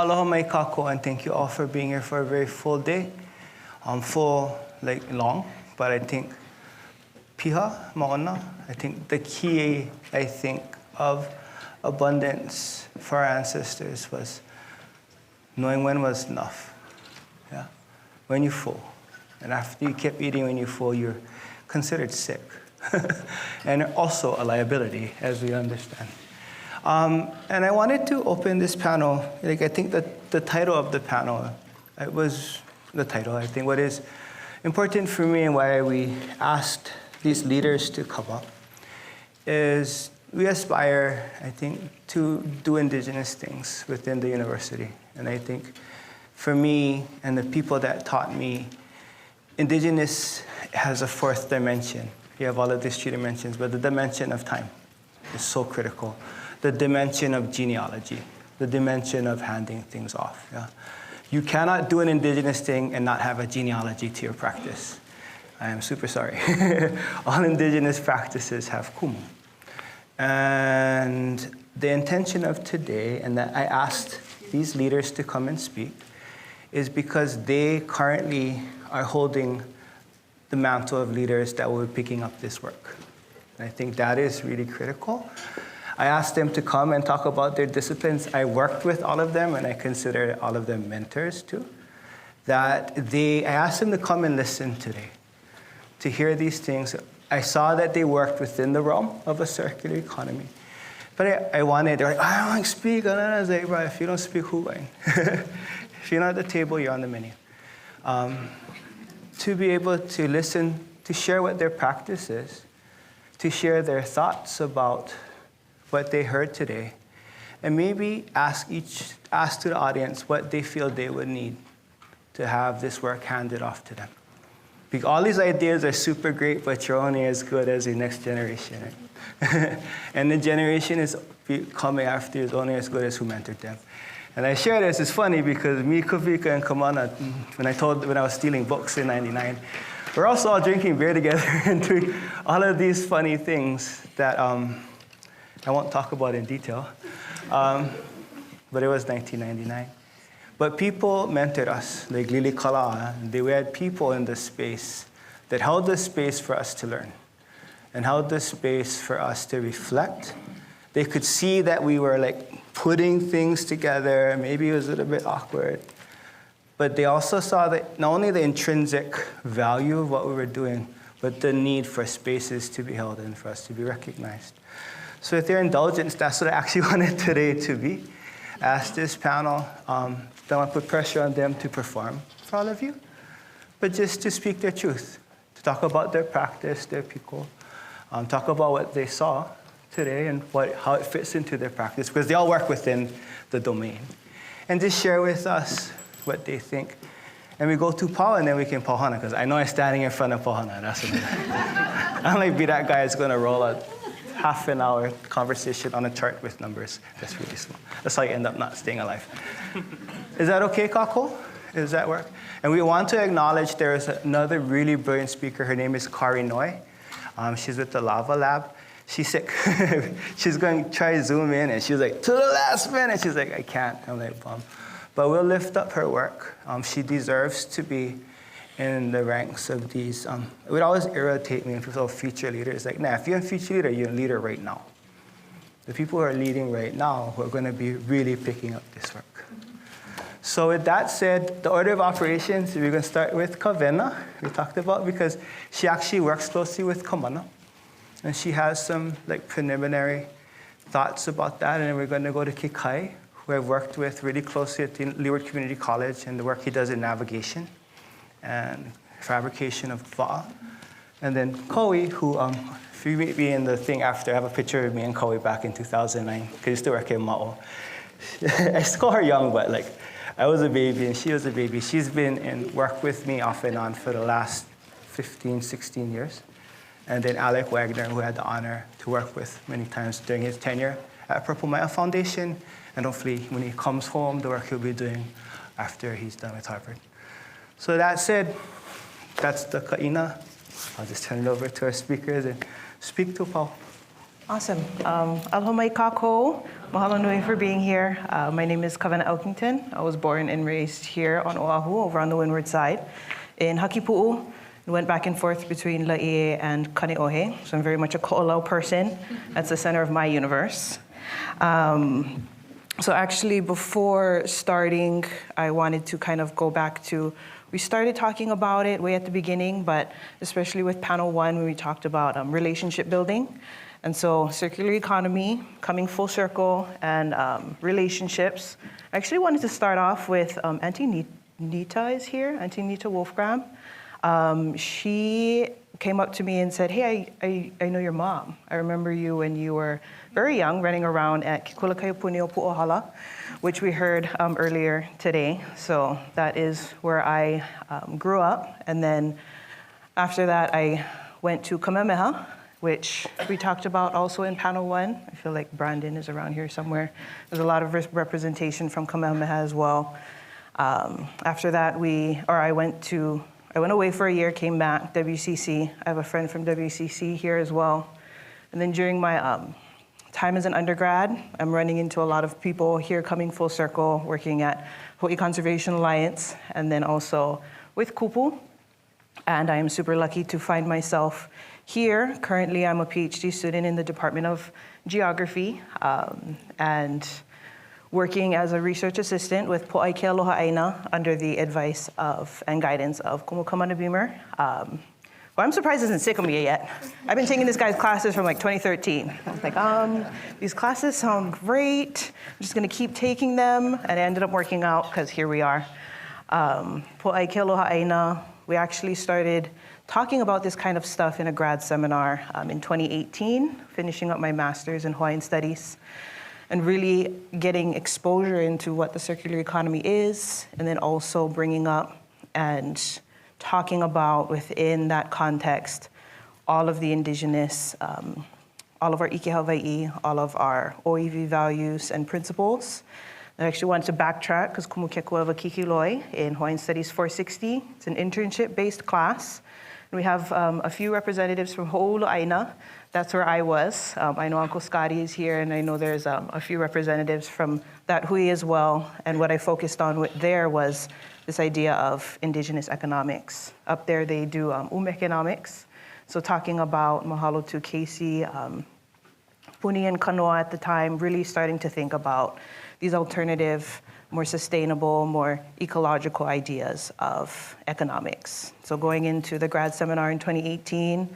aloha mai kako, and thank you all for being here for a very full day. Full, like long, but I think piha, maona, I think the key, of abundance for our ancestors was knowing when was enough. Yeah, when you're full. And after you kept eating when you're full, you're considered sick. And also a liability, as we understand. And I wanted to open this panel, I think that the title of the panel, it was the title. I think what is important for me and why we asked these leaders to come up is we aspire, I think, to do indigenous things within the university. And I think for me and the people that taught me, indigenous has a fourth dimension. You have all of these three dimensions, but the dimension of time is so critical. The dimension of genealogy, the dimension of handing things off. Yeah? You cannot do an indigenous thing and not have a genealogy to your practice. I am super sorry. All indigenous practices have kumu. And the intention of today, and that I asked these leaders to come and speak, is because they currently are holding the mantle of leaders that will be picking up this work. And I think that is really critical. I asked them to come and talk about their disciplines. I worked with all of them, and I consider all of them mentors too. I asked them to come and listen today, to hear these things. I saw that they worked within the realm of a circular economy. But they're like, I don't want to speak. I was like, bro, if you don't speak, who going? If you're not at the table, you're on the menu. To be able to listen, to share what their practice is, to share their thoughts about what they heard today, and maybe ask to the audience what they feel they would need to have this work handed off to them. Because all these ideas are super great, but you're only as good as your next generation. Right? And the generation is coming after is only as good as who mentored them. And I share this, it's funny because me, Kavika, and Kamana, when I was stealing books in '99, we're also all drinking beer together and doing all of these funny things that I won't talk about in detail, but it was 1999. But people mentored us, like Lili Kala. We had people in the space that held the space for us to learn and held the space for us to reflect. They could see that we were like putting things together. Maybe it was a little bit awkward. But they also saw that not only the intrinsic value of what we were doing, but the need for spaces to be held and for us to be recognized. So with their indulgence, that's what I actually wanted today to be. Ask this panel, don't want to put pressure on them to perform for all of you, but just to speak their truth, to talk about their practice, their people, talk about what they saw today and how it fits into their practice, because they all work within the domain. And just share with us what they think. And we go to Paul, and then we can Pauhana, because I know I'm standing in front of Pauhana. That's what I don't like be that guy who's going to roll a half an hour conversation on a chart with numbers. That's really small. That's how you end up not staying alive. Is that okay, Kako? Does that work? And we want to acknowledge there is another really brilliant speaker. Her name is Kari Noy. She's with the Lava Lab. She's sick. She's going to try to zoom in, and she's like, to the last minute. She's like, I can't. I'm like, bum. But we'll lift up her work. She deserves to be in the ranks of these. It would always irritate me when people say future leaders. Like, nah, if you're a future leader, you're a leader right now. The people who are leading right now who are going to be really picking up this work. So with that said, the order of operations, we're going to start with Kavena, we talked about, because she actually works closely with Kamana. And she has some preliminary thoughts about that. And then we're going to go to Kikai, who I've worked with really closely at the Leeward Community College and the work he does in navigation and fabrication of va'a. And then Koei, who, if you meet me in the thing after, I have a picture of me and Koei back in 2009, because I used to work in Ma'o. I call her young, but I was a baby and she was a baby. She's been in work with me off and on for the last 15, 16 years. And then Alec Wagner, who I had the honor to work with many times during his tenure at Purple Maya Foundation. And hopefully when he comes home, the work he'll be doing after he's done with Harvard. So that said, that's the ka'ina. I'll just turn it over to our speakers and speak to Paul. Awesome. Aloha mai kākou. Mahalo nui for being here. My name is Kavana Elkington. I was born and raised here on Oahu, over on the windward side, in Hakipu'u. Went back and forth between Laie and Kane'ohe, so I'm very much a ko'olau person. That's the center of my universe. So actually, before starting, I wanted to kind of go back to, we started talking about it way at the beginning, but especially with panel 1, when we talked about relationship building. And so circular economy, coming full circle, and relationships. I actually wanted to start off with Auntie Nita is here, Auntie Nita Wolfgram. She came up to me and said, hey, I know your mom. I remember you when you were very young, running around at Kikulakaipunio Pu'ohala, which we heard earlier today. So that is where I grew up. And then after that, I went to Kamehameha, which we talked about also in panel 1. I feel like Brandon is around here somewhere. There's a lot of representation from Kamehameha as well. After that, I went away for a year, came back, WCC. I have a friend from WCC here as well. And then during my time as an undergrad, I'm running into a lot of people here coming full circle, working at Hawaiʻi Conservation Alliance, and then also with Kupu. And I am super lucky to find myself here. Currently, I'm a PhD student in the Department of Geography, and working as a research assistant with Po'ai Ke Aloha Aina under the advice of and guidance of Kumu Kamana Beamer. Well, I'm surprised he isn't sick of me yet. I've been taking this guy's classes from like 2013. I was like, these classes sound great. I'm just gonna keep taking them. And I ended up working out, because here we are. Po'ai Ke Aloha Aina, we actually started talking about this kind of stuff in a grad seminar in 2018, finishing up my master's in Hawaiian Studies, and really getting exposure into what the circular economy is, and then also bringing up and talking about within that context all of the indigenous, all of our Ike Hawaiʻi, all of our OEV values and principles. I actually wanted to backtrack because kumu kekua wa kikiloi in Hawaiian Studies 460. It's an internship-based class. And we have a few representatives from Ho'olu'aina. That's where I was. I know Uncle Scotty is here, and I know there's a few representatives from that hui as well. And what I focused on there was this idea of indigenous economics. Up there, they do economics. So talking about, mahalo to Casey, Puni and Kanoa at the time, really starting to think about these alternative, more sustainable, more ecological ideas of economics. So going into the grad seminar in 2018,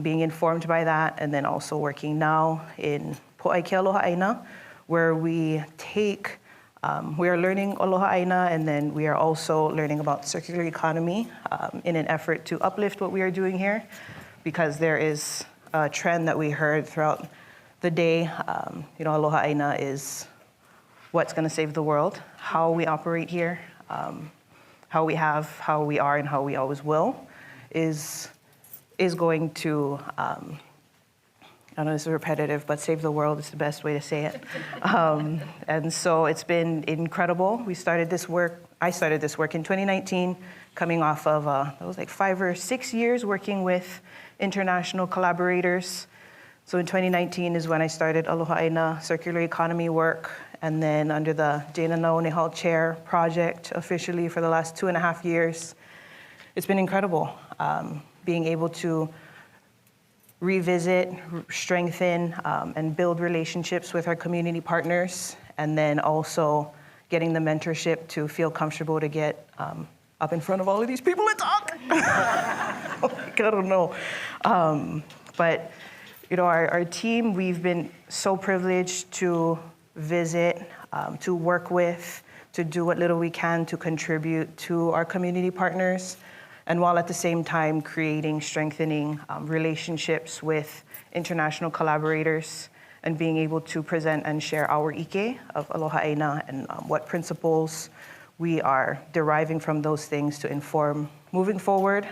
being informed by that, and then also working now in Po'ai Ke Aloha Aina, where we are learning Aloha Aina, and then we are also learning about circular economy in an effort to uplift what we are doing here, because there is a trend that we heard throughout the day. Aloha Aina is what's going to save the world, how we operate here, how we are, and how we always will, is going to, I know this is repetitive, but save the world is the best way to say it. And so it's been incredible. I started this work in 2019, coming off of, it was like 5 or 6 years working with international collaborators. So in 2019 is when I started Aloha Aina circular economy work, and then under the Dana Nahal Chair project officially for the last 2.5 years. It's been incredible being able to revisit, strengthen, and build relationships with our community partners, and then also getting the mentorship to feel comfortable to get up in front of all of these people and talk. I don't know. But our team, we've been so privileged to visit, to work with, to do what little we can to contribute to our community partners, and while at the same time creating, strengthening relationships with international collaborators, and being able to present and share our ike of Aloha Aina and what principles we are deriving from those things to inform moving forward.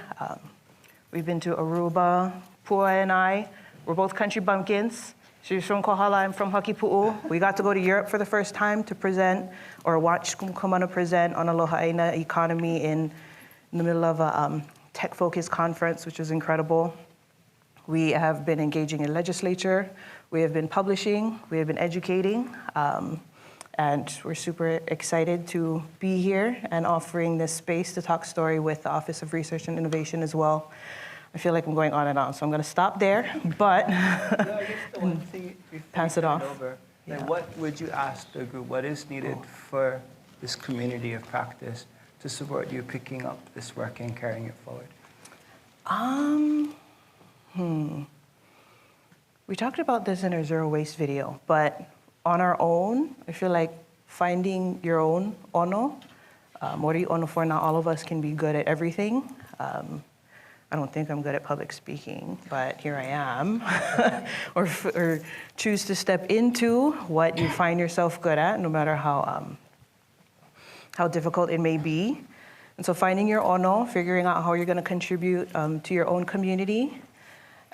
We've been to Aruba. Pua and I, we're both country bumpkins. She's from Kohala, I'm from Hakipu'u. We got to go to Europe for the first time to present or watch Kumana present on Aloha Aina economy in the middle of a tech-focused conference, which was incredible. We have been engaging in legislature We have been publishing, we have been educating, and we're super excited to be here and offering this space to talk story with the Office of Research and Innovation as well. I feel like I'm going on and on, so I'm going to stop there, but I guess the one thing pass it off. Like, what would you ask the group? What is needed for this community of practice to support you picking up this work and carrying it forward? We talked about this in our zero waste video, but on our own, I feel like finding your own ono, what are you ono for? Not all of us can be good at everything. I don't think I'm good at public speaking, but here I am. or choose to step into what you find yourself good at, no matter how difficult it may be. And so finding your ono, figuring out how you're going to contribute to your own community.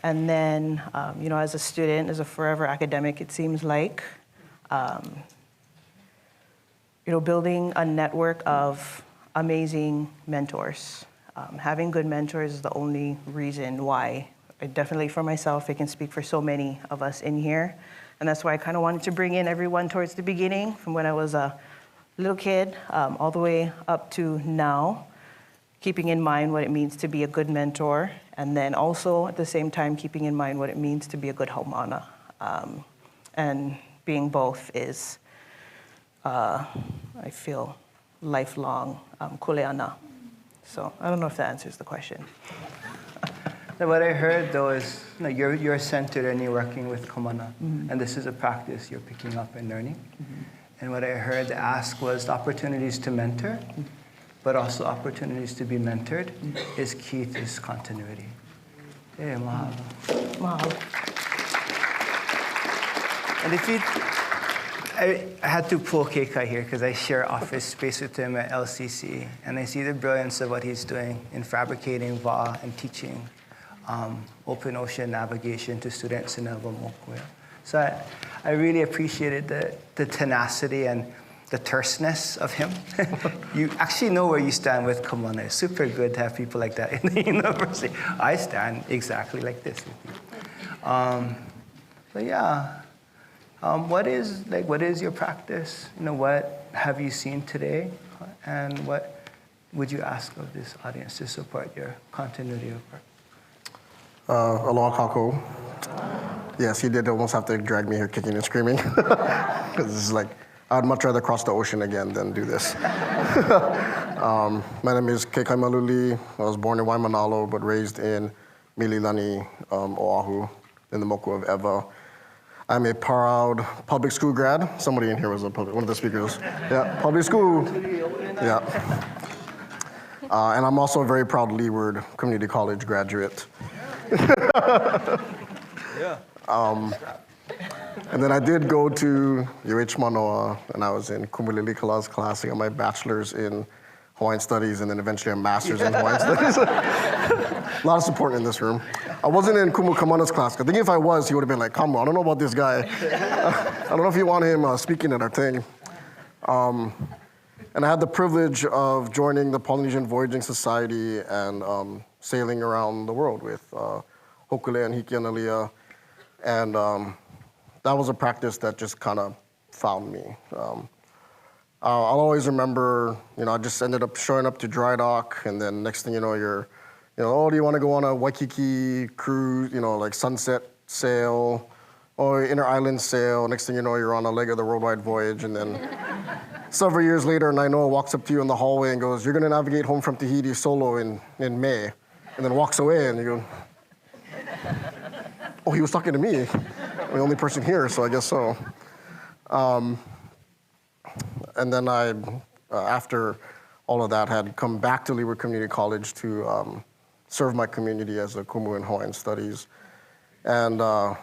And then, as a student, as a forever academic, it seems like, building a network of amazing mentors. Having good mentors is the only reason why. Definitely for myself, I can speak for so many of us in here. And that's why I kind of wanted to bring in everyone towards the beginning, from when I was a little kid all the way up to now, keeping in mind what it means to be a good mentor, and then also at the same time keeping in mind what it means to be a good haumana. And being both is, I feel, lifelong kuleana. So I don't know if that answers the question. What I heard, though, is you're centered and you're working with Kamana, and this is a practice you're picking up and learning. And what I heard the ask was opportunities to mentor, but also opportunities to be mentored is key to this continuity. Hey, mahalo. Mahalo. And if you, I had to pull Keika here because I share office space with him at LCC, and I see the brilliance of what he's doing in fabricating VA and teaching open ocean navigation to students in Mokuya. So I really appreciated the tenacity and the terseness of him. You actually know where you stand with Kamana. It's super good to have people like that in the university. I stand exactly like this with you. But yeah. What is your practice? What have you seen today? And what would you ask of this audience to support your continuity of work? Aloha kako. Yes, he did almost have to drag me here kicking and screaming. Because this is like, I'd much rather cross the ocean again than do this. My name is Kekai Maluli. I was born in Waimanalo, but raised in Mililani, Oahu, in the moku of Ewa. I'm a proud public school grad. Somebody in here was one of the speakers. Yeah, public school. Yeah. And I'm also a very proud Leeward Community College graduate. Yeah. And then I did go to UH Manoa, and I was in Kumulili Kala's class. I got my bachelor's in Hawaiian Studies, and then eventually a master's in Hawaiian Studies. A lot of support in this room. I wasn't in Kumu Kamana's class. I think if I was, he would have been like, "Come on, I don't know about this guy. I don't know if you want him speaking at our thing." And I had the privilege of joining the Polynesian Voyaging Society and sailing around the world with Hokule and Hikianalia. And that was a practice that just kind of found me. I'll always remember, I just ended up showing up to dry dock, and then next thing you know, oh, do you want to go on a Waikiki cruise, like sunset sail, or inter-island sail? Next thing you know, you're on a leg of the worldwide voyage, and then several years later, Nainoa walks up to you in the hallway and goes, "You're going to navigate home from Tahiti solo in May," and then walks away, and you go, "Oh, he was talking to me. I'm the only person here, so I guess so." And then I, after all of that, had come back to Leeward Community College to serve my community as a Kumu in Hawaiian Studies. And I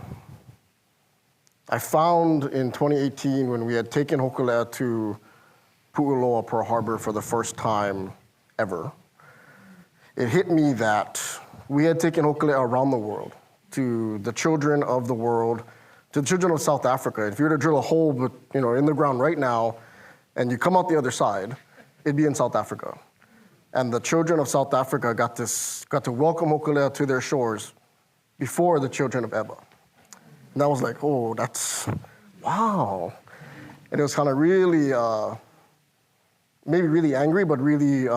found in 2018, when we had taken Hokulea to Pu'uloa, Pearl Harbor for the first time ever, it hit me that we had taken Hokulea around the world, to the children of the world, to the children of South Africa. If you were to drill a hole in the ground right now, and you come out the other side, it'd be in South Africa. And the children of South Africa got to welcome Hokulea to their shores before the children of Ewa. And I was like, oh, that's, wow. And it was kind of really, maybe really angry, but really,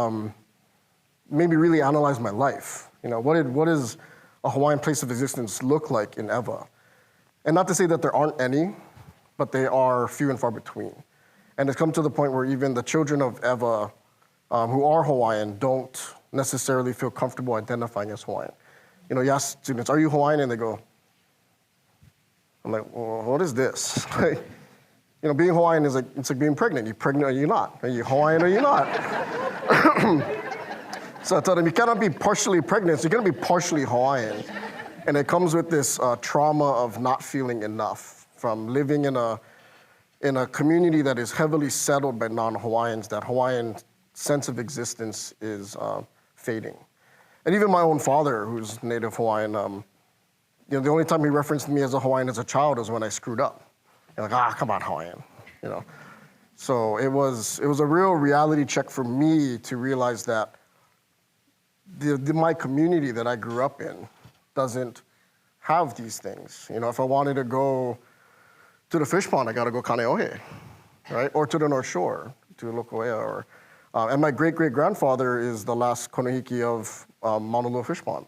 maybe really analyze my life. You know, what does a Hawaiian place of existence look like in Ewa? And not to say that there aren't any, but they are few and far between. And it's come to the point where even the children of Ewa who are Hawaiian don't necessarily feel comfortable identifying as Hawaiian. You know, you ask students, are you Hawaiian? And they go, I'm like, well, what is this? You know, being Hawaiian is like, it's like being pregnant. You're pregnant or you're not. Are you Hawaiian or you're not? So I told them, you cannot be partially pregnant, so you're gonna be partially Hawaiian. And it comes with this trauma of not feeling enough from living in a community that is heavily settled by non-Hawaiians, that Hawaiian sense of existence is fading. And even my own father, who's native Hawaiian, you know, the only time he referenced me as a Hawaiian as a child was when I screwed up. You're like, come on, Hawaiian, you know. So it was a real reality check for me to realize that my community that I grew up in doesn't have these things. You know, if I wanted to go to the fish pond, I got to go Kaneohe, right? Or to the North Shore, to Lokoea. Or, and my great-great-grandfather is the last konehiki of Mauna Loa Fish Pond.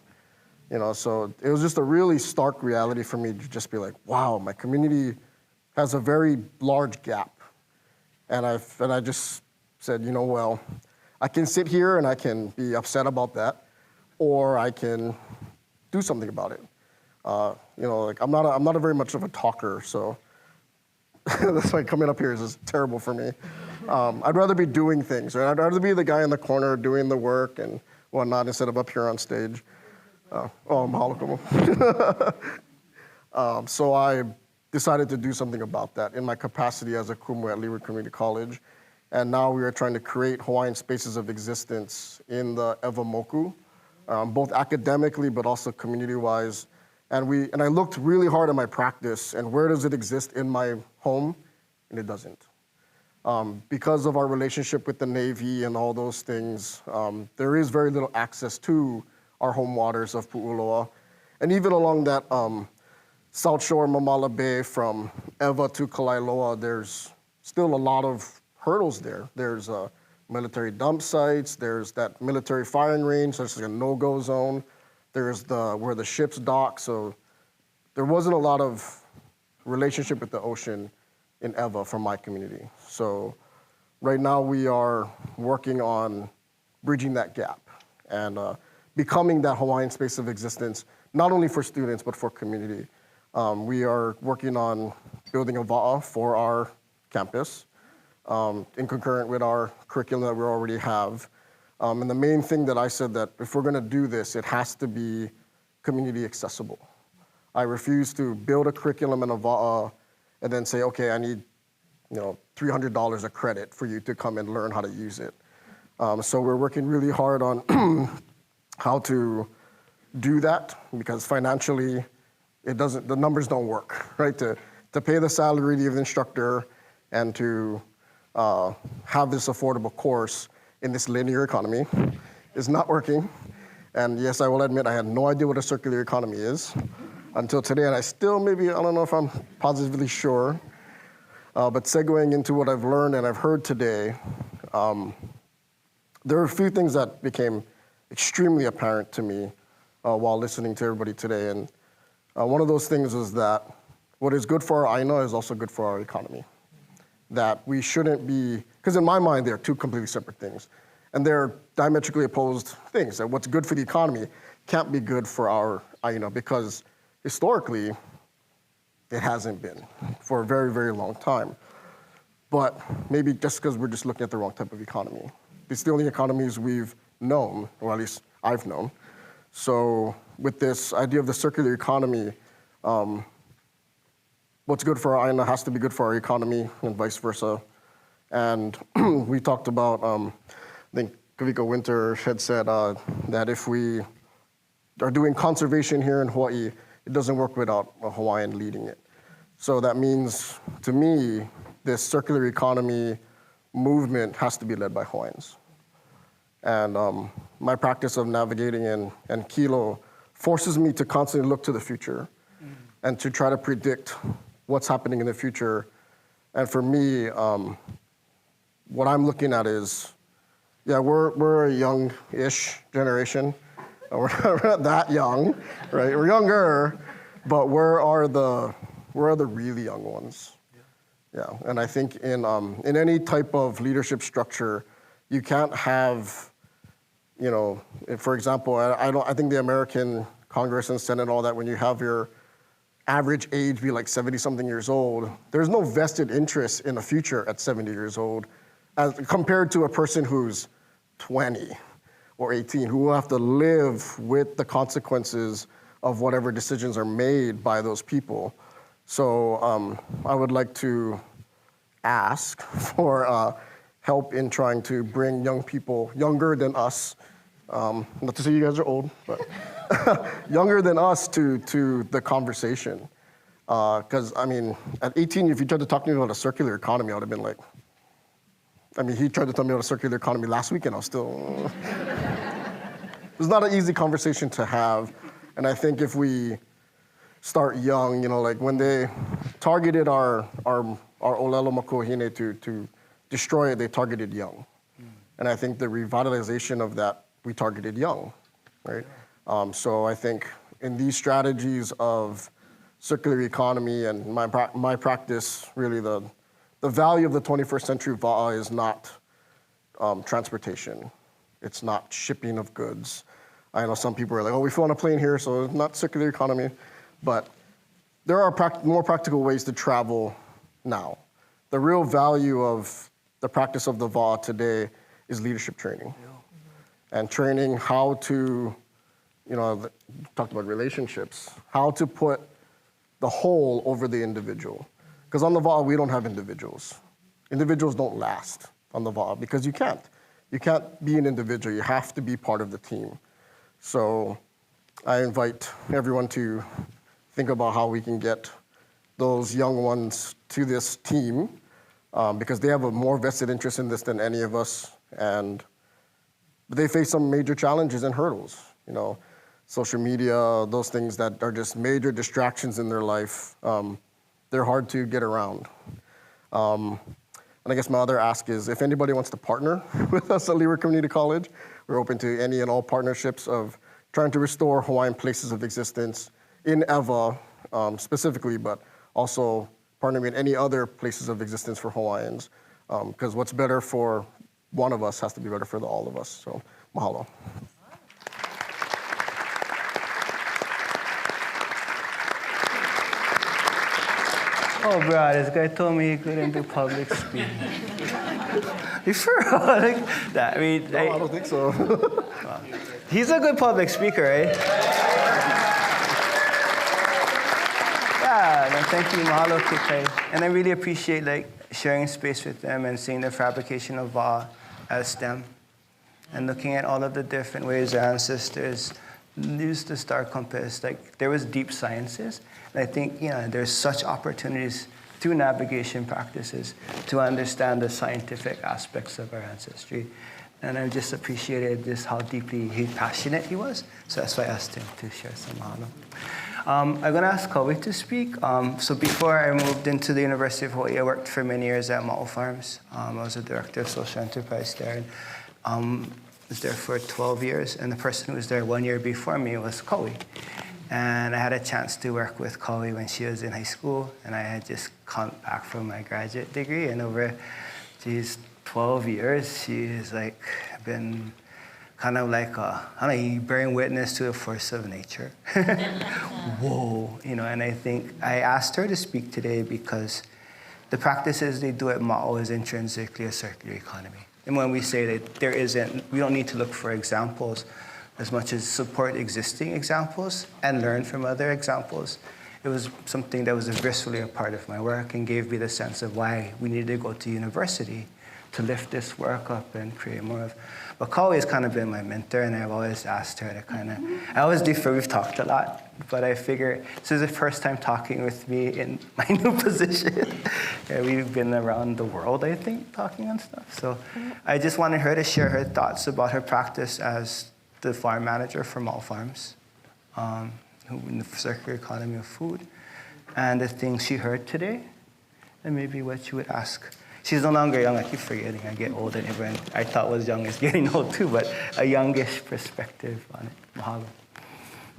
You know, so it was just a really stark reality for me to just be like, wow, my community has a very large gap. And I just said, you know, well, I can sit here and I can be upset about that, or I can do something about it. You know, like I'm not a very much of a talker, so that's why coming up here is just terrible for me. I'd rather be doing things, right? I'd rather be the guy in the corner doing the work and whatnot instead of up here on stage. Mahalo kumu. So I decided to do something about that in my capacity as a kumu at Leeward Community College. And now we are trying to create Hawaiian spaces of existence in the Ewa Moku, both academically but also community-wise. And I looked really hard at my practice and where does it exist in my home, and it doesn't. Because of our relationship with the Navy and all those things, there is very little access to our home waters of Pu'uloa. And even along that South Shore Mamala Bay from Ewa to Kalailoa, there's still a lot of hurdles there. There's military dump sites, there's that military firing range, so it's like a no-go zone. There's where the ships dock, so there wasn't a lot of relationship with the ocean in Ewa from my community. So right now we are working on bridging that gap and becoming that Hawaiian space of existence, not only for students, but for community. We are working on building a va'a for our campus in concurrent with our curriculum that we already have. And the main thing that I said that if we're gonna do this, it has to be community accessible. I refuse to build a curriculum and a va'a and then say, okay, I need $300 a credit for you to come and learn how to use it. So we're working really hard on how to do that because financially, the numbers don't work, right? To pay the salary of the instructor and to have this affordable course in this linear economy is not working. And yes, I will admit I had no idea what a circular economy is until today, and I still I don't know if I'm positively sure, but segueing into what I've learned and I've heard today, there are a few things that became extremely apparent to me while listening to everybody today. And one of those things was that what is good for our aina is also good for our economy. That we shouldn't be, because in my mind, they're two completely separate things. And they're diametrically opposed things. That what's good for the economy can't be good for our aina because historically, it hasn't been for a very, very long time. But maybe just because we're just looking at the wrong type of economy. It's the only economies we've known, or at least I've known. So with this idea of the circular economy, what's good for our aina has to be good for our economy and vice versa. And we talked about, I think Kavika Winter had said that if we are doing conservation here in Hawaii, it doesn't work without a Hawaiian leading it. So that means, to me, this circular economy movement has to be led by Hawaiians. And my practice of navigating and Kilo forces me to constantly look to the future and to try to predict what's happening in the future. And for me, what I'm looking at is, yeah, we're a young-ish generation. We're not that young, right? We're younger, but where are the really young ones? Yeah, and I think in any type of leadership structure, you can't have, for example, I think the American Congress and Senate and all that, when you have your average age be like 70-something years old, there's no vested interest in the future at 70 years old, as compared to a person who's 20 or 18, who will have to live with the consequences of whatever decisions are made by those people. So I would like to ask for help in trying to bring young people, younger than us, not to say you guys are old, but younger than us to the conversation. Because, at 18, if you tried to talk to me about a circular economy, I would have been like, he tried to tell me about a circular economy last week, and I was still... It's not an easy conversation to have. And I think if we start young, like when they targeted our Olelo Makuahine to destroy it, they targeted young. And I think the revitalization of that, we targeted young, right? So I think in these strategies of circular economy and my practice, really the value of the 21st century va'a is not transportation. It's not shipping of goods. I know some people are like, oh, we flew on a plane here, so it's not circular economy. But there are more practical ways to travel now. The real value of the practice of the va'a today is leadership training. And training how to, talked about relationships, how to put the whole over the individual. Because on the va'a, we don't have individuals. Individuals don't last on the va'a because you can't. You can't be an individual. You have to be part of the team. So I invite everyone to think about how we can get those young ones to this team because they have a more vested interest in this than any of us. But they face some major challenges and hurdles. Social media, those things that are just major distractions in their life. They're hard to get around. And I guess my other ask is if anybody wants to partner with us at Leeward Community College, we're open to any and all partnerships of trying to restore Hawaiian places of existence in Ewa specifically, but also partnering with any other places of existence for Hawaiians. Because what's better for one of us has to be better for all of us. So mahalo. Oh, bro, this guy told me he couldn't do public speaking. You sure? Like that? No, I don't think so. He's a good public speaker, right? Yeah, no, thank you, mahalo Kikai. And I really appreciate sharing space with them and seeing the fabrication of va'a as STEM and looking at all of the different ways our ancestors used the star compass. There was deep sciences. And I think there's such opportunities through navigation practices to understand the scientific aspects of our ancestry. And I just appreciated just how deeply passionate he was. So that's why I asked him to share some mahalo. I'm going to ask Kobe to speak. So before I moved into the University of Hawaii, I worked for many years at Ma'o Farms. I was a director of social enterprise there. And, was there for 12 years. And the person who was there 1 year before me was Kobe. And I had a chance to work with Kobe when she was in high school. And I had just come back from my graduate degree. And over, 12 years, she has been kind of bearing witness to a force of nature. Whoa, and I think I asked her to speak today because the practices they do at Ma'o is intrinsically a circular economy. And when we say that we don't need to look for examples as much as support existing examples and learn from other examples. It was something that was viscerally a part of my work and gave me the sense of why we needed to go to university to lift this work up and create more of. But Kawi has kind of been my mentor, and I've always asked her to I always defer, we've talked a lot, but I figure this is the first time talking with me in my new position. We've been around the world, I think, talking on stuff. So I just wanted her to share her thoughts about her practice as the farm manager for Ma'o Farms, in the circular economy of food, and the things she heard today, and maybe what you would ask. She's no longer young. I keep forgetting. I get old, and everyone I thought was young is getting old too, but a youngish perspective on it. Mahalo.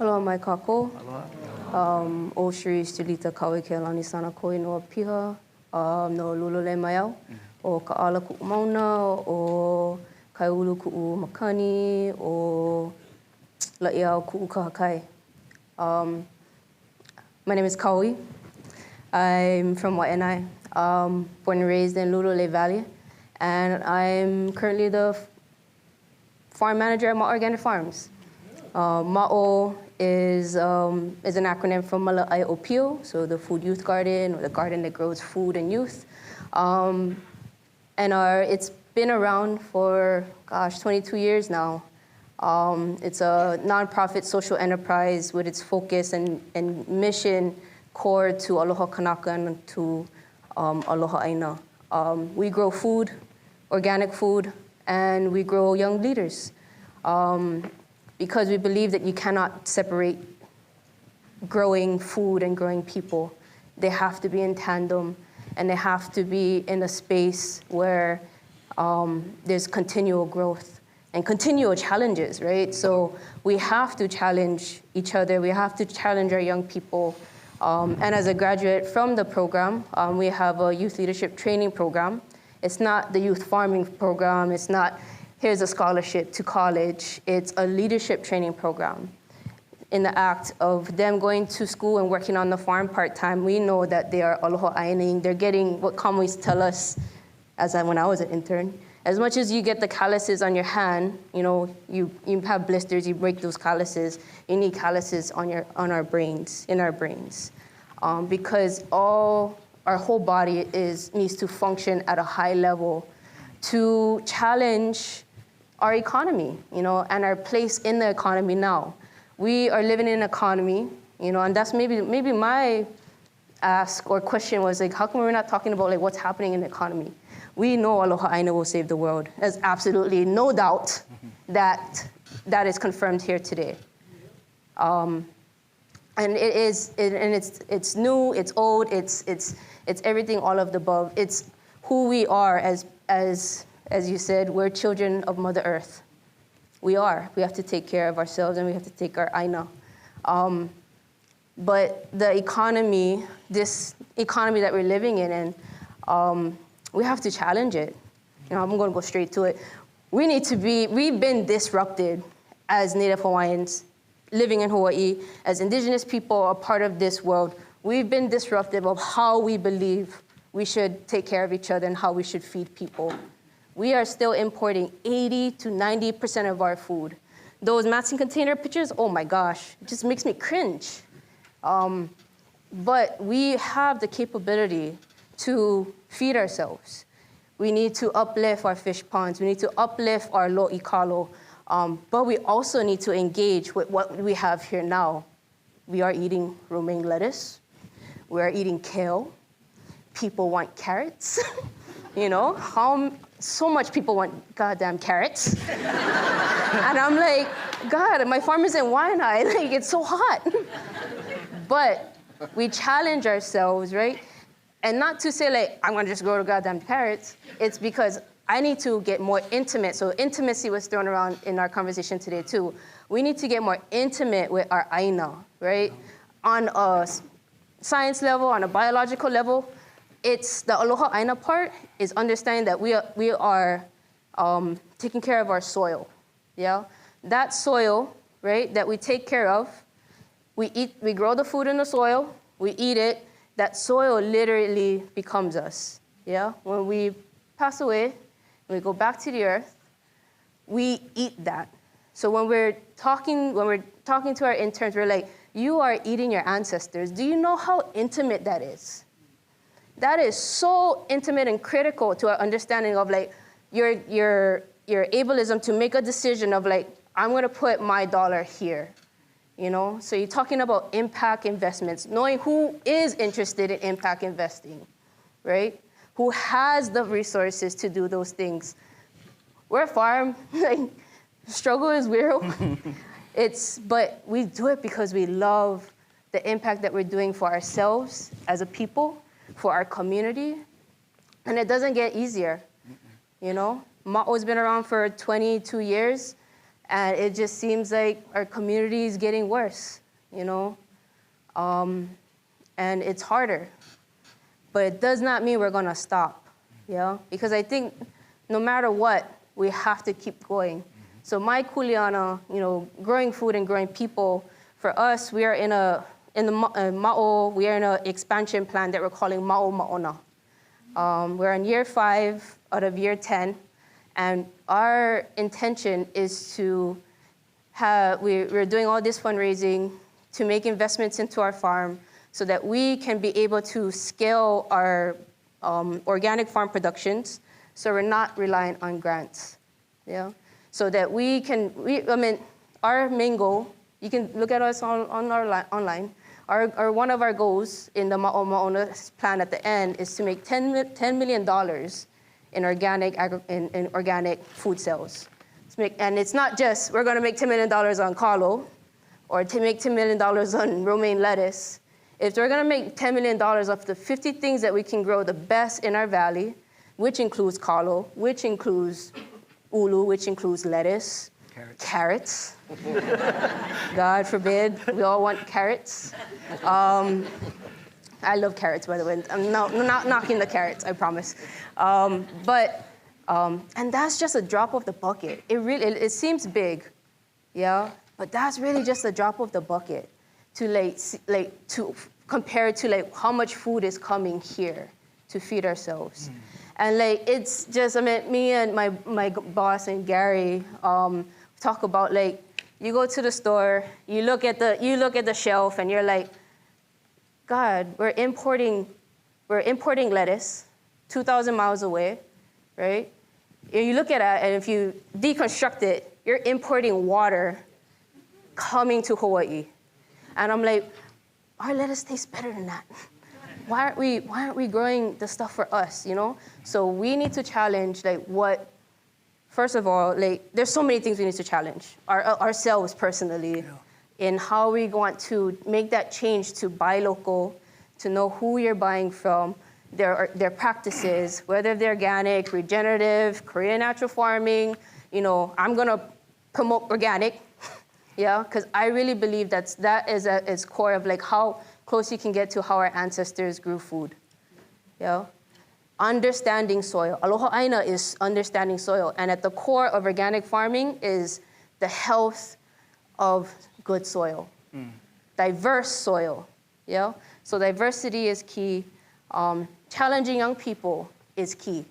Aloha mai kako. Aloha. O Shri Stilita Kawe ke alani sana koe no piha no lulule mai au. O ka ala ku'u mauna, o kai ulu ku'u makani, o la'i au ku'u kahakai. My name is Kaui. I'm from Waiʻanae, born and raised in Lulule Valley, and I'm currently the farm manager at Ma'o Organic Farms. Ma'o is an acronym from Mala'ai Opio, so the Food Youth Garden, or the garden that grows food and youth. And it's been around for, 22 years now. It's a nonprofit social enterprise with its focus and mission core to Aloha Kanaka and to Aloha Aina. We grow food, organic food, and we grow young leaders because we believe that you cannot separate growing food and growing people. They have to be in tandem, and they have to be in a space where there's continual growth and continual challenges, right? So we have to challenge each other. We have to challenge our young people. And as a graduate from the program, we have a youth leadership training program. It's not the youth farming program. It's not, here's a scholarship to college. It's a leadership training program. In the act of them going to school and working on the farm part-time, we know that they are aloha aining. They're getting what Kamais tell us, when I was an intern. As much as you get the calluses on your hand, you have blisters, you break those calluses, you need calluses in our brains. Because our whole body needs to function at a high level to challenge our economy, and our place in the economy now. We are living in an economy, and that's maybe my ask or question was how come we're not talking about what's happening in the economy? We know Aloha Aina will save the world. There's absolutely no doubt that is confirmed here today. And it's new, it's old, it's everything, all of the above. It's who we are as you said, we're children of Mother Earth. We are. We have to take care of ourselves, and we have to take our Aina. But the economy, this economy that we're living in, we have to challenge it. I'm going to go straight to it. We've been disrupted as Native Hawaiians living in Hawaii, as indigenous people, a part of this world. We've been disruptive of how we believe we should take care of each other and how we should feed people. We are still importing 80 to 90% of our food. Those Matson container pictures, oh my gosh, it just makes me cringe. But we have the capability to feed ourselves. We need to uplift our fish ponds. We need to uplift our lo'i kalo. But we also need to engage with what we have here now. We are eating romaine lettuce. We are eating kale. People want carrots. So much people want goddamn carrots. And I'm like, God, my farm is in Waiʻanae. It's so hot. But we challenge ourselves, right? And not to say I'm gonna just grow the goddamn carrots. It's because I need to get more intimate. So intimacy was thrown around in our conversation today too. We need to get more intimate with our Aina, right? On a science level, on a biological level, it's the Aloha Aina part is understanding that we are taking care of our soil, yeah? That soil, right, that we take care of, we grow the food in the soil, we eat it, that soil literally becomes us, yeah? When we pass away, when we go back to the earth, we eat that. So when we're talking to our interns, we're like, you are eating your ancestors. Do you know how intimate that is? That is so intimate and critical to our understanding of your ableism to make a decision of I'm gonna put my dollar here. So you're talking about impact investments, knowing who is interested in impact investing, right? Who has the resources to do those things. We're a farm, struggle is real. But we do it because we love the impact that we're doing for ourselves as a people, for our community. And it doesn't get easier, you know? Ma'o's been around for 22 years, and it just seems like our community is getting worse, you know? And it's harder. But it does not mean we're gonna stop, you know? Because I think no matter what, we have to keep going. So my kuleana, you know, growing food and growing people, for us, we are in the Ma'o, we are in an expansion plan that we're calling Ma'o Ma'ona. We're in year 5 out of year 10, and our intention is to we're doing all this fundraising to make investments into our farm so that we can be able to scale our organic farm productions so we're not reliant on grants, yeah? So that we can, our main goal, you can look at us online, one of our goals in the Ma'o Ma'ona plan at the end is to make $10 million in organic food sales. And it's not just, we're gonna make $10 million on kalo, or to make $10 million on romaine lettuce. If we're gonna make $10 million of the 50 things that we can grow the best in our valley, which includes kalo, which includes ulu, which includes lettuce, carrots. God forbid, we all want carrots. I love carrots, by the way. I'm not knocking the carrots, I promise. And that's just a drop of the bucket. It seems big, yeah, but that's really just a drop of the bucket to compare to how much food is coming here to feed ourselves. And it's just, me and my boss and Gary talk about you go to the store, you look at the shelf, and you're like, God, we're importing lettuce 2,000 miles away, right? And you look at it, and if you deconstruct it, you're importing water coming to Hawaii. And I'm like, our lettuce tastes better than that. Why aren't we growing the stuff for us, you know? So we need to challenge first of all, there's so many things we need to challenge ourselves personally in how we want to make that change to buy local, to know who you're buying from, their practices, whether they're organic, regenerative, Korean natural farming. You know, I'm gonna promote organic, yeah, because I really believe that is at its core of how close you can get to how our ancestors grew food, yeah. Understanding soil. Aloha Aina is understanding soil. And at the core of organic farming is the health of good soil. Diverse soil, yeah? So diversity is key. Challenging young people is key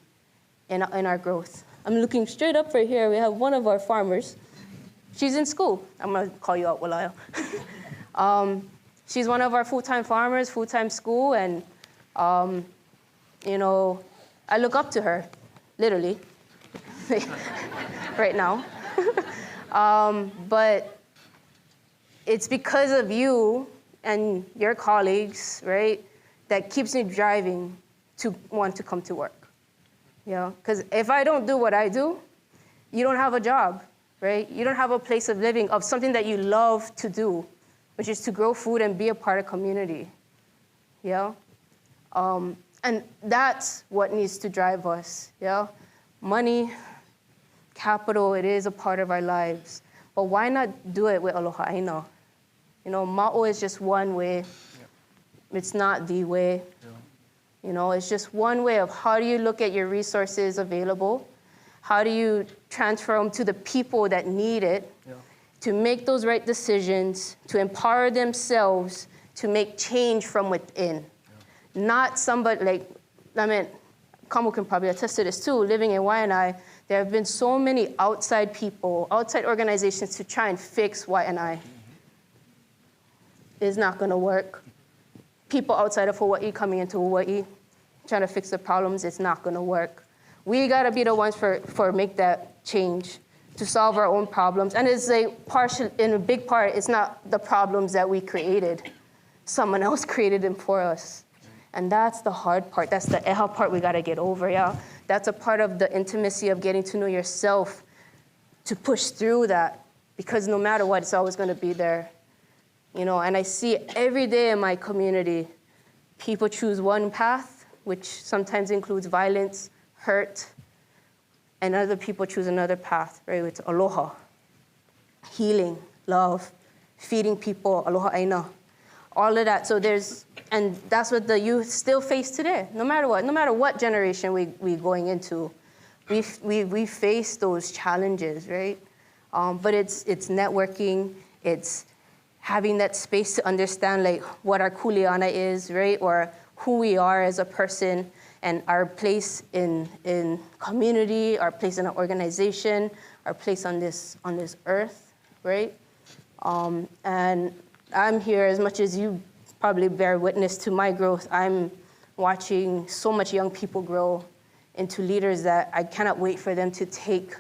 in our growth. I'm looking straight up right here. We have one of our farmers. She's in school. I'm gonna call you out, Walaya. She's one of our full-time farmers, full-time school, and you know, I look up to her, literally, right now. But it's because of you and your colleagues, right, that keeps me driving to want to come to work. You know, because if I don't do what I do, you don't have a job, right? You don't have a place of living, of something that you love to do, which is to grow food and be a part of community, yeah? And that's what needs to drive us, yeah? Money, capital, it is a part of our lives. But why not do it with Aloha Aina? You know, Ma'o is just one way. Yeah. It's not the way. Yeah. You know, it's just one way of how do you look at your resources available? How do you transfer them to the people that need it? Yeah. To make those right decisions, to empower themselves, to make change from within. Not somebody Kamu can probably attest to this too, living in Waianae, there have been so many outside people, outside organizations to try and fix Waianae. It's not gonna work. People outside of Hawaii coming into Hawaii, trying to fix the problems, it's not gonna work. We gotta be the ones for make that change, to solve our own problems. And it's in a big part, it's not the problems that we created. Someone else created them for us. And that's the hard part. That's the eha part we gotta get over, yeah? That's a part of the intimacy of getting to know yourself, to push through that. Because no matter what, it's always gonna be there. And I see it every day in my community. People choose one path, which sometimes includes violence, hurt, and other people choose another path, right? It's aloha, healing, love, feeding people, aloha aina, all of that. And that's what the youth still face today, no matter what generation we going into. We face those challenges, right? But it's networking, it's having that space to understand like what our kuleana is, right? Or who we are as a person and our place in community, our place in an organization, our place on this earth, right? And I'm here as much as you probably bear witness to my growth. I'm watching so much young people grow into leaders that I cannot wait for them to take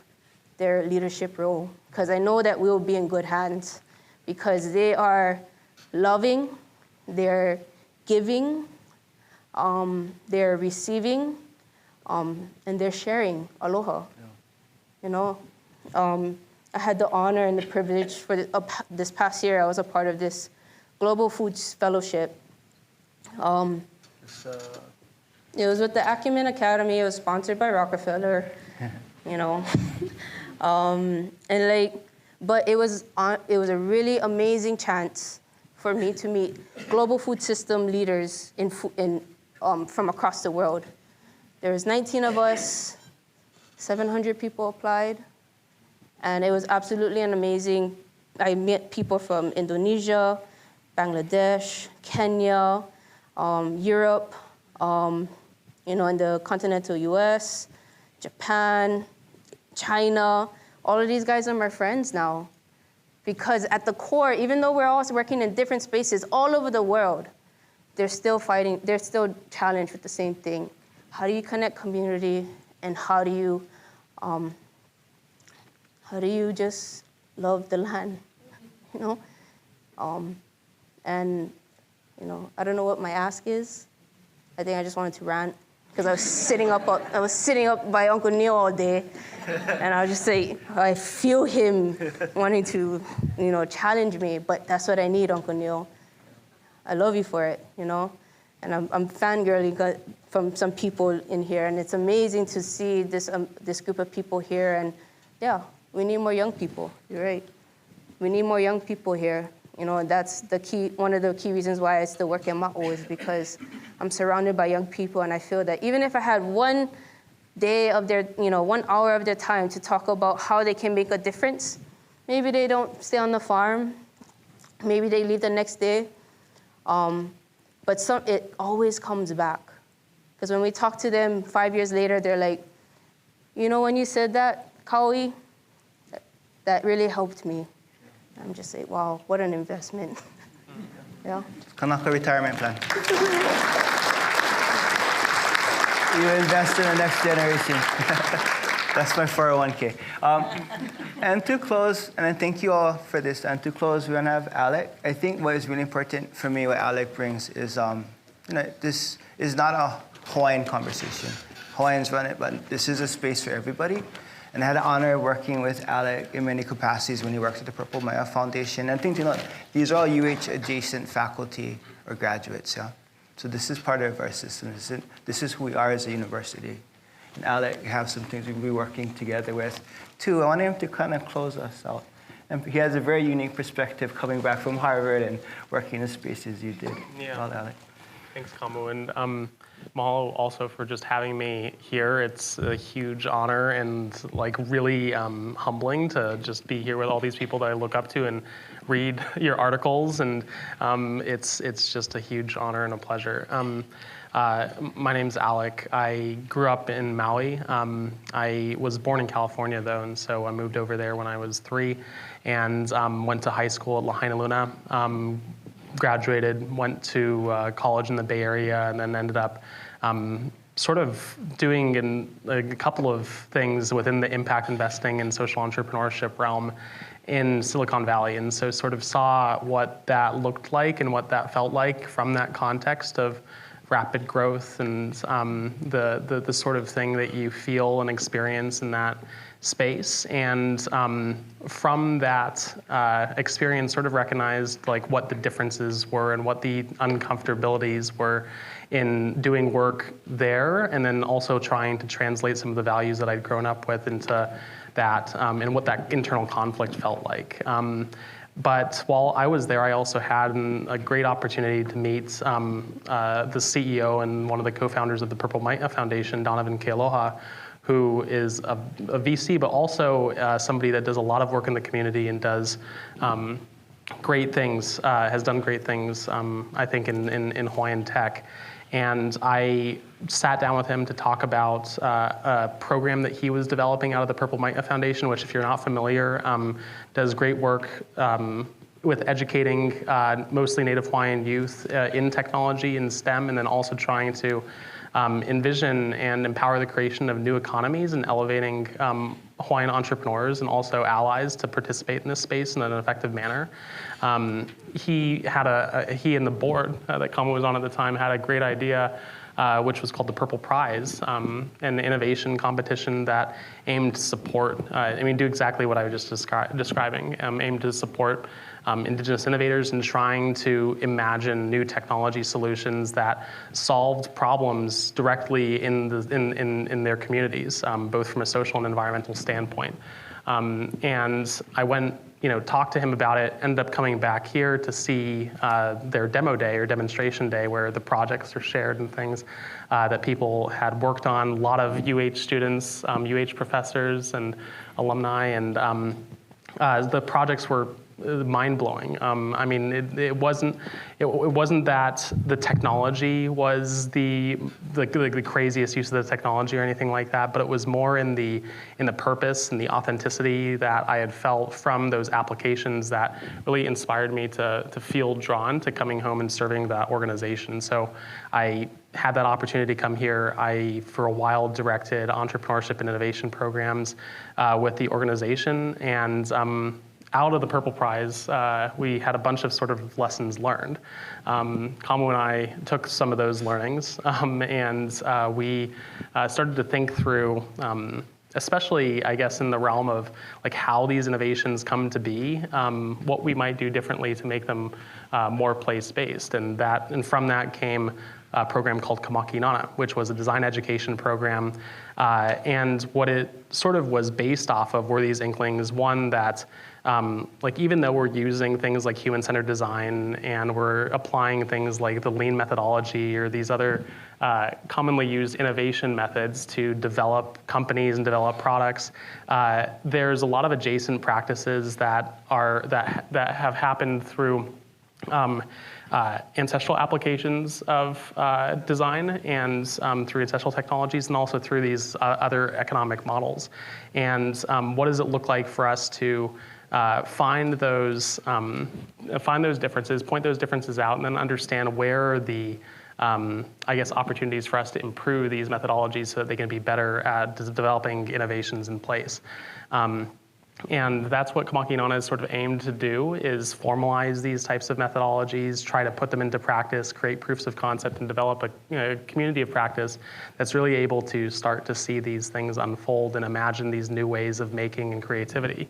their leadership role, because I know that we will be in good hands, because they are loving, they're giving, they're receiving, and they're sharing aloha. Yeah. I had the honor and the privilege for this past year. I was a part of this Global Foods Fellowship. It was with the Acumen Academy. It was sponsored by Rockefeller, but it was a really amazing chance for me to meet global food system leaders from across the world. There was 19 of us, 700 people applied, and it was absolutely amazing. I met people from Indonesia, Bangladesh, Kenya, Europe, in the continental US, Japan, China. All of these guys are my friends now. Because at the core, even though we're all working in different spaces all over the world, they're still fighting, they're still challenged with the same thing. How do you connect community, and how do you just love the land, I don't know what my ask is. I think I just wanted to rant, because I was sitting up by Uncle Neil all day, and I was just say, I feel him wanting to, challenge me, but that's what I need, Uncle Neil. I love you for it, and I'm fangirling from some people in here, and it's amazing to see this group of people here, and yeah, we need more young people. You're right. We need more young people here. That's the key. One of the key reasons why I still work at Ma'o is because I'm surrounded by young people, and I feel that even if I had 1 day of their, 1 hour of their time to talk about how they can make a difference, maybe they don't stay on the farm, maybe they leave the next day, but it always comes back. Because when we talk to them 5 years later, they're like, when you said that, Kauai, that really helped me. I'm just like, wow, what an investment. Yeah. Kanaka retirement plan. You invest in the next generation. That's my 401k. And to close, and I thank you all for this, and to close, we're going to have Alec. I think what is really important for me, what Alec brings is, this is not a Hawaiian conversation. Hawaiians run it, but this is a space for everybody. And I had the honor of working with Alec in many capacities when he works at the Purple Maya Foundation. And I think, these are all UH-adjacent faculty or graduates, yeah? So this is part of our system. This is who we are as a university. And Alec have some things we'll be working together with, too. I want him to kind of close us out. And he has a very unique perspective coming back from Harvard and working in the spaces you did. Yeah. Well, Alec. Thanks, Kamu. And mahalo also for just having me here. It's a huge honor and really humbling to just be here with all these people that I look up to and read your articles. And it's just a huge honor and a pleasure. My name's Alec. I grew up in Maui. I was born in California, though, and so I moved over there when I was 3 and went to high school at Lahaina Luna. Graduated, went to college in the Bay Area, and then ended up sort of doing a couple of things within the impact investing and social entrepreneurship realm in Silicon Valley. And so sort of saw what that looked like and what that felt like from that context of rapid growth and the sort of thing that you feel and experience in that space. And from that experience, sort of recognized like what the differences were and what the uncomfortabilities were in doing work there, and then also trying to translate some of the values that I'd grown up with into that and what that internal conflict felt like. But while I was there, I also had a great opportunity to meet the CEO and one of the co-founders of the Purple Maia Foundation, Donovan Kealoha, who is a VC, but also somebody that does a lot of work in the community and does great things, has done great things, I think, in Hawaiian tech. And I sat down with him to talk about a program that he was developing out of the Purple Maia Foundation, which, if you're not familiar, does great work with educating mostly Native Hawaiian youth in technology and STEM, and then also trying to envision and empower the creation of new economies and elevating Hawaiian entrepreneurs and also allies to participate in this space in an effective manner. He and the board that Kama was on at the time had a great idea, which was called the Purple Prize, an innovation competition that aimed to support, do exactly what I was just describing, aimed to support indigenous innovators in trying to imagine new technology solutions that solved problems directly in their communities, both from a social and environmental standpoint. And I went, talked to him about it, ended up coming back here to see their demo day or demonstration day where the projects are shared and things that people had worked on. A lot of UH students, UH professors and alumni, and the projects were mind-blowing. It wasn't that the technology was the craziest use of the technology or anything like that, but it was more in the purpose and the authenticity that I had felt from those applications that really inspired me to feel drawn to coming home and serving that organization. So I had that opportunity to come here. I, for a while, directed entrepreneurship and innovation programs with the organization, and out of the Purple Prize, we had a bunch of sort of lessons learned. Kamu and I took some of those learnings, and we started to think through, especially, I guess, in the realm of like how these innovations come to be, what we might do differently to make them more place-based. And from that came a program called Kamaki Nana, which was a design education program. And what it sort of was based off of were these inklings. One, that even though we're using things like human-centered design and we're applying things like the lean methodology or these other commonly used innovation methods to develop companies and develop products, there's a lot of adjacent practices that have happened through ancestral applications of design and through ancestral technologies, and also through these other economic models. And what does it look like for us to find those differences, point those differences out, and then understand where are the opportunities for us to improve these methodologies so that they can be better at developing innovations in place. And that's what Kamaki Nana is sort of aimed to do, is formalize these types of methodologies, try to put them into practice, create proofs of concept, and develop a community of practice that's really able to start to see these things unfold and imagine these new ways of making and creativity.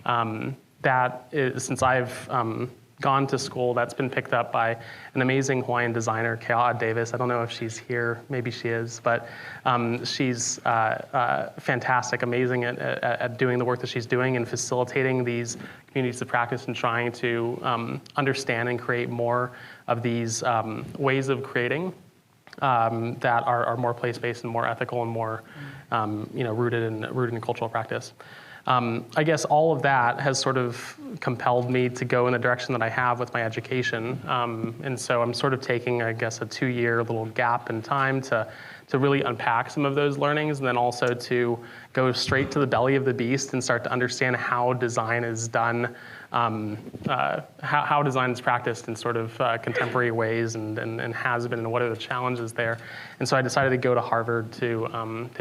That is, since I've gone to school, that's been picked up by an amazing Hawaiian designer, Kea'a Davis. I don't know if she's here, maybe she is, but she's fantastic, amazing at doing the work that she's doing and facilitating these communities of practice and trying to understand and create more of these ways of creating that are more place-based and more ethical and more rooted in cultural practice. I guess all of that has sort of compelled me to go in the direction that I have with my education. And so I'm sort of taking, I guess, a 2-year little gap in time to really unpack some of those learnings, and then also to go straight to the belly of the beast and start to understand how design is done, how design is practiced in sort of contemporary ways and has been, and what are the challenges there. And so I decided to go to Harvard to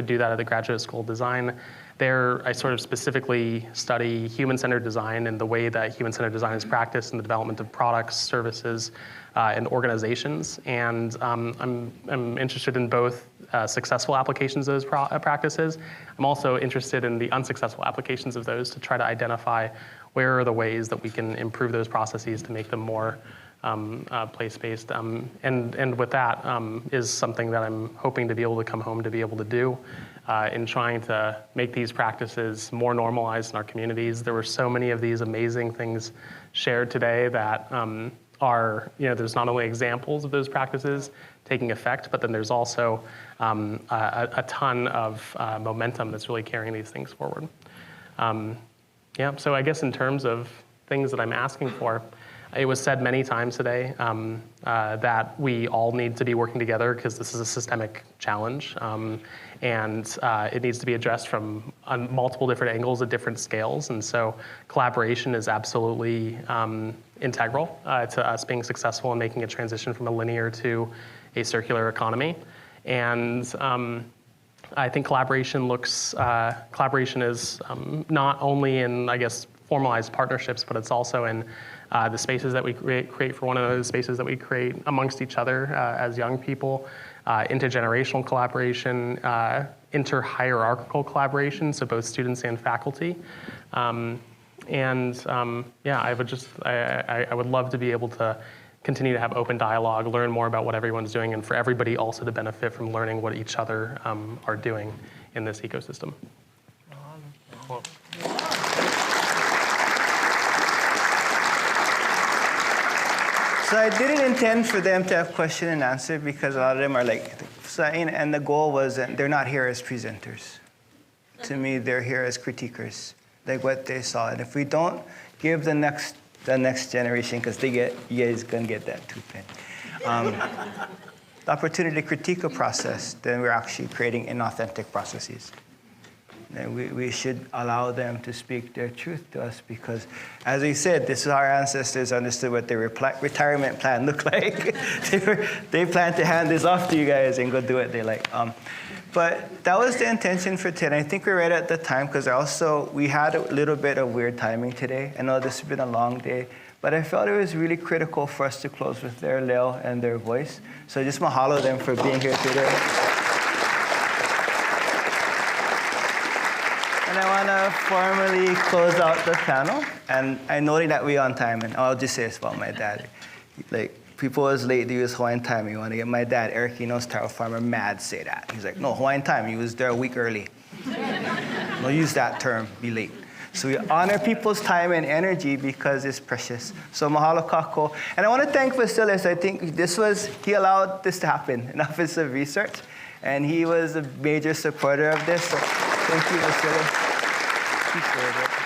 do that at the Graduate School of Design. There, I sort of specifically study human-centered design and the way that human-centered design is practiced in the development of products, services, and organizations. And I'm interested in both successful applications of those practices. I'm also interested in the unsuccessful applications of those to try to identify where are the ways that we can improve those processes to make them more place-based. And with that is something that I'm hoping to be able to come home to be able to do in trying to make these practices more normalized in our communities. There were so many of these amazing things shared today that are, there's not only examples of those practices taking effect, but then there's also a ton of momentum that's really carrying these things forward. So I guess in terms of things that I'm asking for, it was said many times today that we all need to be working together because this is a systemic challenge, and it needs to be addressed from on multiple different angles at different scales. And so collaboration is absolutely integral to us being successful in making a transition from a linear to a circular economy. And I think collaboration is not only in, I guess, formalized partnerships, but it's also in the spaces that we create for one another, the spaces that we create amongst each other as young people, intergenerational collaboration, inter-hierarchical collaboration, so both students and faculty. I would love to be able to continue to have open dialogue, learn more about what everyone's doing, and for everybody also to benefit from learning what each other are doing in this ecosystem. Cool. So I didn't intend for them to have question and answer because a lot of them are and the goal was that they're not here as presenters. To me, they're here as critiquers, like what they saw. And if we don't give the next generation, because you guys gonna get that too, the opportunity to critique a process, then we're actually creating inauthentic processes. And we should allow them to speak their truth to us because, as we said, this is how our ancestors understood what their retirement plan looked like. They planned to hand this off to you guys and go do what they like. But that was the intention for today. I think we're right at the time because we had a little bit of weird timing today. I know this has been a long day, but I felt it was really critical for us to close with their leo and their voice. So just mahalo them for being here today. And I want to formally close out the panel. And I know that we're on time, and I'll just say this about my dad. People was late to use Hawaiian time. You want to get my dad, Eric Eno's Taro Farmer, mad say that. He's like, no, Hawaiian time. He was there a week early. Don't use that term, be late. So we honor people's time and energy because it's precious. So mahalo kako. And I want to thank Vasilis. I think he allowed this to happen in Office of Research. And he was a major supporter of this. So thank you, Vasilis. Appreciate it.